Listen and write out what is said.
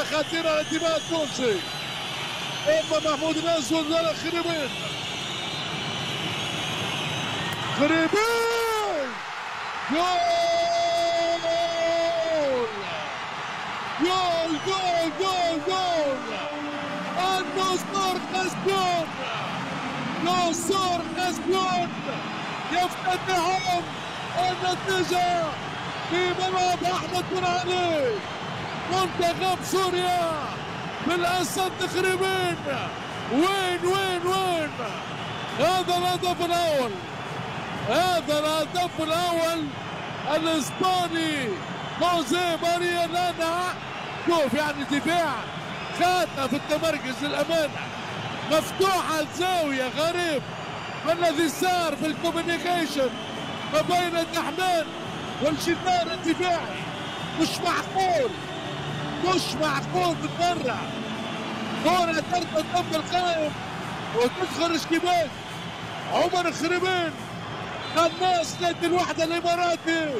كرة خطيرة اعتماد توشي. اما محمود الاسود ولا خريبين. خريبين جول جول جول جول جول. النصر كسبان. نصر كسبان يفتتحون النتيجة في ملعب أحمد بن علي. منتخب سوريا بالأسد خريبين. وين هذا الهدف الأول. هذا الهدف الأول الإسباني خوزيه ماريا لانا. شوف يعني دفاع خاتة في التمركز للأمانة. مفتوحة الزاوية غريب ما الذي صار في الكوميونيكيشن ما بين التحمين والشتان الدفاعي. مش معقول بالمرة. كرة ترتد ضم القائم وتدخل اشتباك. عمر خريبين قناص نادي الوحدة الإماراتي.